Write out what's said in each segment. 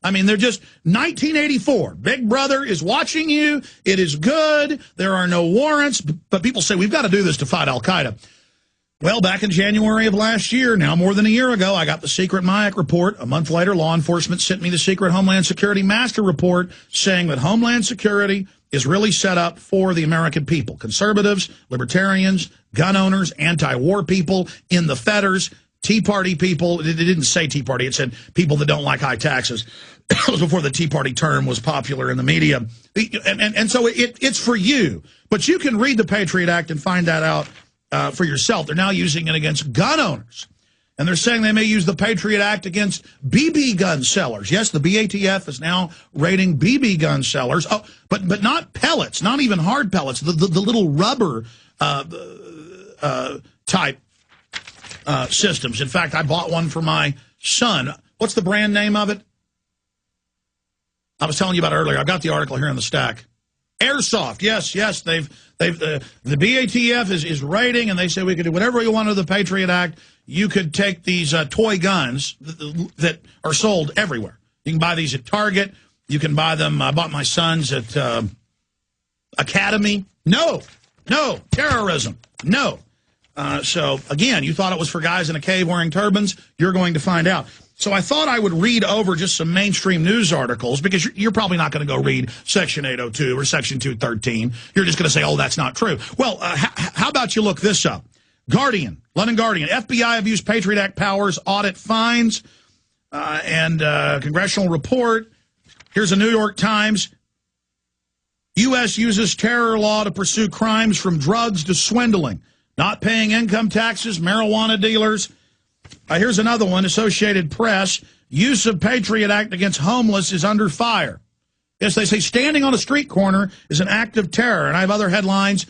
I mean, they're just 1984. Big Brother is watching you. It is good. There are no warrants. But people say, we've got to do this to fight al-Qaeda. Well, back in January of last year, now more than a year ago, I got the secret MIAC report. A month later, law enforcement sent me the secret Homeland Security Master Report saying that Homeland Security is really set up for the American people. Conservatives, libertarians, gun owners, anti-war people, in the fetters, Tea Party people. It didn't say Tea Party. It said people that don't like high taxes. It was before the Tea Party term was popular in the media. And so it's for you. But you can read the Patriot Act and find that out for yourself. They're now using it against gun owners. And they're saying they may use the Patriot Act against BB gun sellers. Yes, the BATF is now raiding BB gun sellers. Oh, but not pellets, not even hard pellets, the little rubber type systems. In fact, I bought one for my son. What's the brand name of it? I was telling you about it earlier. I've got the article here on the stack. Airsoft. Yes. The BATF is raiding, and they say we could do whatever we want under the Patriot Act. You could take these toy guns that are sold everywhere. You can buy these at Target. You can buy them. I bought my son's at Academy. No. Terrorism. No. So, again, you thought it was for guys in a cave wearing turbans. You're going to find out. So I thought I would read over just some mainstream news articles, because you're probably not going to go read Section 802 or Section 213. You're just going to say, oh, that's not true. Well, how about you look this up? London Guardian, FBI abused Patriot Act powers, audit fines, and congressional report. Here's a New York Times. U.S. uses terror law to pursue crimes from drugs to swindling, not paying income taxes, marijuana dealers. Here's another one, Associated Press. Use of Patriot Act against homeless is under fire. Yes, they say standing on a street corner is an act of terror. And I have other headlines.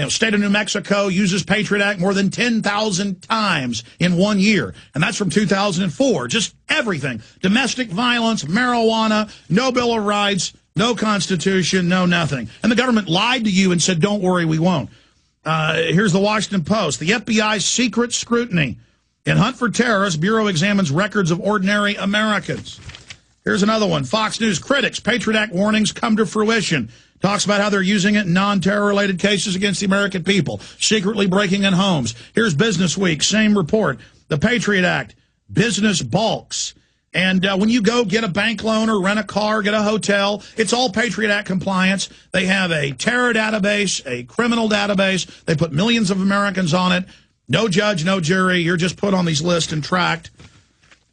State of New Mexico uses Patriot Act more than 10,000 times in 1 year. And that's from 2004. Just everything. Domestic violence, marijuana, no Bill of Rights, no Constitution, no nothing. And the government lied to you and said, don't worry, we won't. Here's the Washington Post. The FBI's secret scrutiny. In Hunt for Terrorists, Bureau examines records of ordinary Americans. Here's another one. Fox News critics, Patriot Act warnings come to fruition. Talks about how they're using it in non-terror-related cases against the American people, secretly breaking in homes. Here's Business Week, same report. The Patriot Act, business balks. And when you go get a bank loan or rent a car, get a hotel, it's all Patriot Act compliance. They have a terror database, a criminal database. They put millions of Americans on it. No judge, no jury. You're just put on these lists and tracked.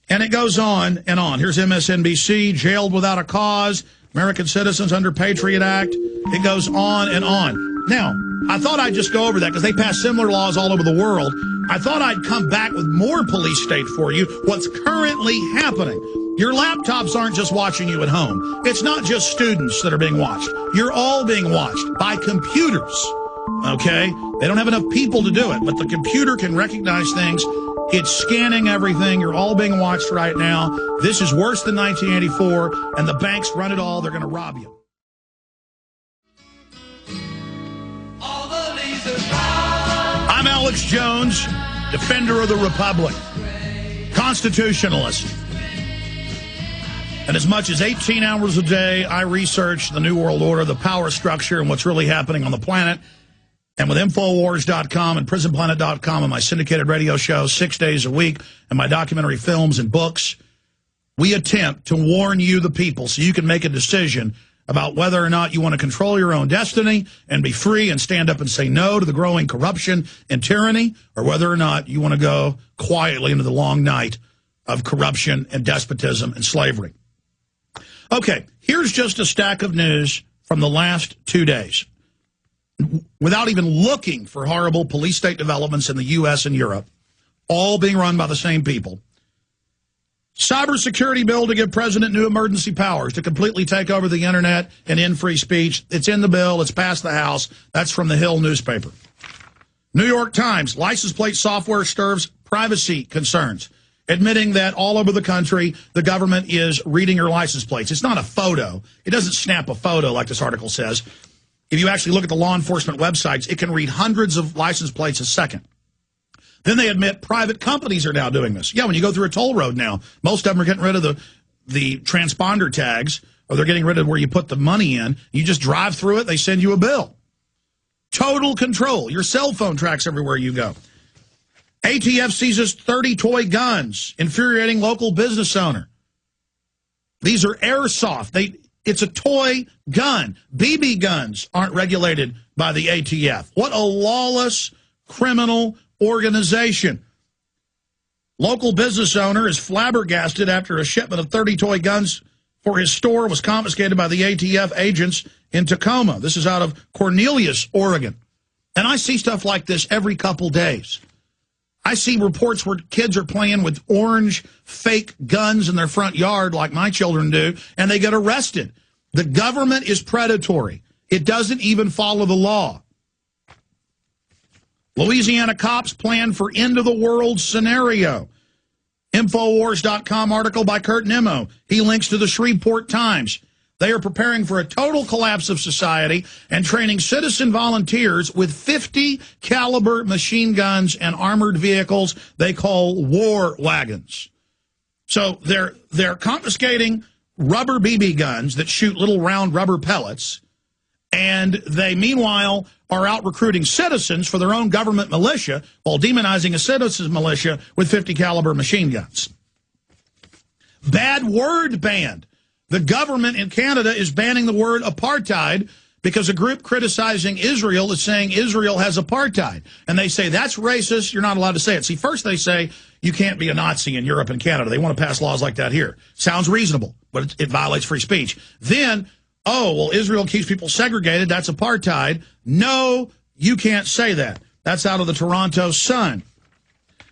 And it goes on and on. Here's MSNBC, jailed without a cause, American citizens under Patriot Act. It goes on and on. Now, I thought I'd just go over that because they pass similar laws all over the world. I thought I'd come back with more police state for you, what's currently happening. Your laptops aren't just watching you at home. It's not just students that are being watched. You're all being watched by computers. Okay? They don't have enough people to do it, but the computer can recognize things. It's scanning everything. You're all being watched right now. This is worse than 1984, and the banks run it all. They're going to rob you. I'm Alex Jones, defender of the Republic, constitutionalist. And as much as 18 hours a day, I research the New World Order, the power structure, and what's really happening on the planet. And with Infowars.com and PrisonPlanet.com and my syndicated radio show 6 days a week and my documentary films and books, we attempt to warn you, the people, so you can make a decision about whether or not you want to control your own destiny and be free and stand up and say no to the growing corruption and tyranny, or whether or not you want to go quietly into the long night of corruption and despotism and slavery. Okay, here's just a stack of news from the last 2 days. Without even looking for horrible police state developments in the U.S. and Europe, all being run by the same people. Cybersecurity bill to give president new emergency powers to completely take over the internet and end free speech. It's in the bill. It's passed the House. That's from the Hill newspaper. New York Times, license plate software stirs privacy concerns, admitting that all over the country, the government is reading your license plates. It's not a photo. It doesn't snap a photo like this article says. If you actually look at the law enforcement websites, it can read hundreds of license plates a second. Then they admit private companies are now doing this. Yeah, when you go through a toll road now, most of them are getting rid of the transponder tags, or they're getting rid of where you put the money in. You just drive through it, they send you a bill. Total control. Your cell phone tracks everywhere you go. ATF seizes 30 toy guns, infuriating local business owner. These are airsoft. It's a toy gun. BB guns aren't regulated by the ATF. What a lawless criminal organization. Local business owner is flabbergasted after a shipment of 30 toy guns for his store was confiscated by the ATF agents in Tacoma. This is out of Cornelius, Oregon. And I see stuff like this every couple days. I see reports where kids are playing with orange fake guns in their front yard like my children do, and they get arrested. The government is predatory. It doesn't even follow the law. Louisiana cops plan for end-of-the-world scenario. Infowars.com article by Kurt Nimmo. He links to the Shreveport Times. They are preparing for a total collapse of society and training citizen volunteers with 50 caliber machine guns and armored vehicles they call war wagons. So they're confiscating rubber BB guns that shoot little round rubber pellets, and they meanwhile are out recruiting citizens for their own government militia while demonizing a citizen's militia with 50 caliber machine guns. Bad word banned. The government in Canada is banning the word apartheid because a group criticizing Israel is saying Israel has apartheid. And they say, that's racist, you're not allowed to say it. See, first they say you can't be a Nazi in Europe and Canada. They want to pass laws like that here. Sounds reasonable, but it violates free speech. Then, oh, well, Israel keeps people segregated, that's apartheid. No, you can't say that. That's out of the Toronto Sun.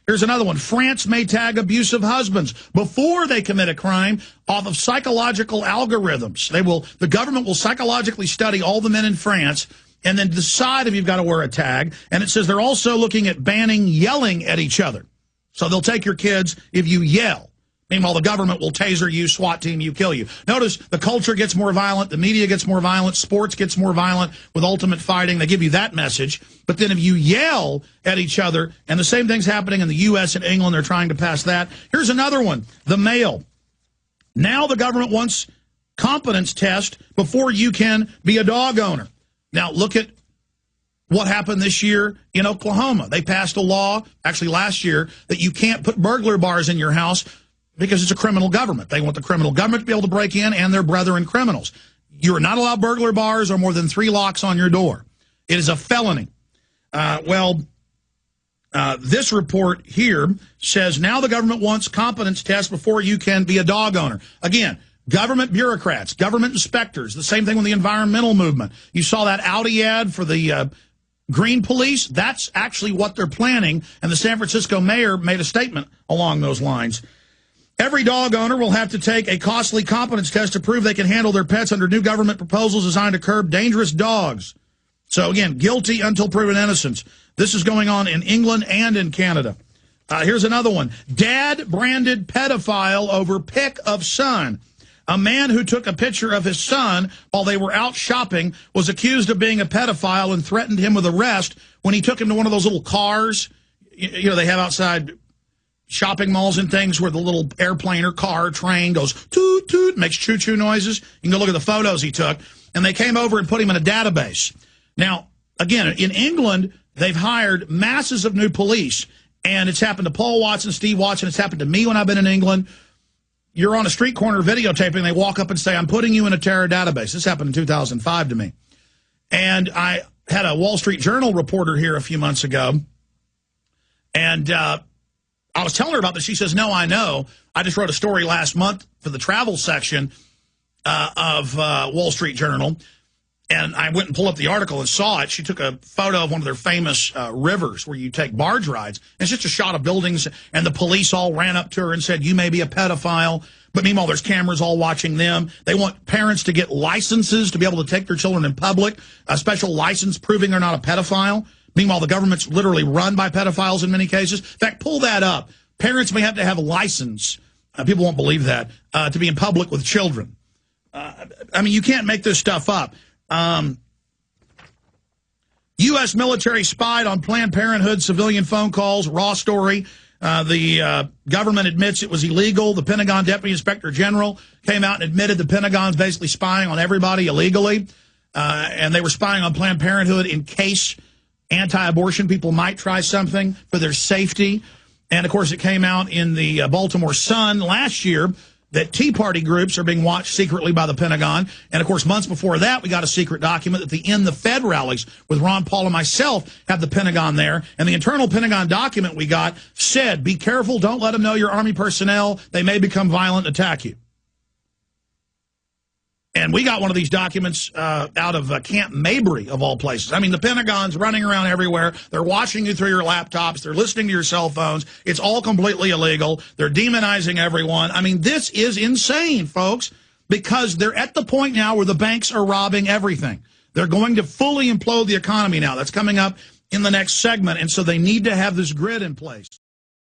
Here's another one. France may tag abusive husbands before they commit a crime off of psychological algorithms. The government will psychologically study all the men in France and then decide if you've got to wear a tag. And it says they're also looking at banning yelling at each other. So they'll take your kids if you yell. Meanwhile, the government will taser you, SWAT team you, kill you. Notice the culture gets more violent, the media gets more violent, sports gets more violent with ultimate fighting. They give you that message. But then if you yell at each other, and the same thing's happening in the U.S. and England, they're trying to pass that. Here's another one, the Mail. Now the government wants competence test before you can be a dog owner. Now look at what happened this year in Oklahoma. They passed a law, actually last year, that you can't put burglar bars in your house because it's a criminal government. They want the criminal government to be able to break in and their brethren criminals. You are not allowed burglar bars or more than 3 locks on your door. It is a felony. This report here says now the government wants competence tests before you can be a dog owner. Again, government bureaucrats, government inspectors, the same thing with the environmental movement. You saw that Audi ad for the Green Police. That's actually what they're planning, and the San Francisco mayor made a statement along those lines. Every dog owner will have to take a costly competence test to prove they can handle their pets under new government proposals designed to curb dangerous dogs. So, again, guilty until proven innocence. This is going on in England and in Canada. Here's another one. Dad branded pedophile over pic of son. A man who took a picture of his son while they were out shopping was accused of being a pedophile and threatened him with arrest when he took him to one of those little cars, you know, they have outside shopping malls and things where the little airplane or car or train goes toot, toot, makes choo-choo noises. You can go look at the photos he took. And they came over and put him in a database. Now, again, in England, they've hired masses of new police. And it's happened to Paul Watson, Steve Watson. It's happened to me when I've been in England. You're on a street corner videotaping. They walk up and say, I'm putting you in a terror database. This happened in 2005 to me. And I had a Wall Street Journal reporter here a few months ago. And I was telling her about this. She says, no, I know. I just wrote a story last month for the travel section of Wall Street Journal. And I went and pulled up the article and saw it. She took a photo of one of their famous rivers where you take barge rides. And it's just a shot of buildings, and the police all ran up to her and said, you may be a pedophile. But meanwhile, there's cameras all watching them. They want parents to get licenses to be able to take their children in public, a special license proving they're not a pedophile. Meanwhile, the government's literally run by pedophiles in many cases. In fact, pull that up. Parents may have to have a license. People won't believe that, to be in public with children. I mean, you can't make this stuff up. U.S. military spied on Planned Parenthood civilian phone calls, raw story. The government admits it was illegal. The Pentagon Deputy Inspector General came out and admitted the Pentagon's basically spying on everybody illegally. And they were spying on Planned Parenthood in case anti-abortion people might try something for their safety. And, of course, it came out in the Baltimore Sun last year that Tea Party groups are being watched secretly by the Pentagon. And, of course, months before that, we got a secret document that the End the Fed rallies with Ron Paul and myself have the Pentagon there. And the internal Pentagon document we got said, be careful, don't let them know you're Army personnel. They may become violent and attack you. And we got one of these documents out of Camp Mabry, of all places. I mean, the Pentagon's running around everywhere. They're watching you through your laptops. They're listening to your cell phones. It's all completely illegal. They're demonizing everyone. I mean, this is insane, folks, because they're at the point now where the banks are robbing everything. They're going to fully implode the economy now. That's coming up in the next segment, and so they need to have this grid in place.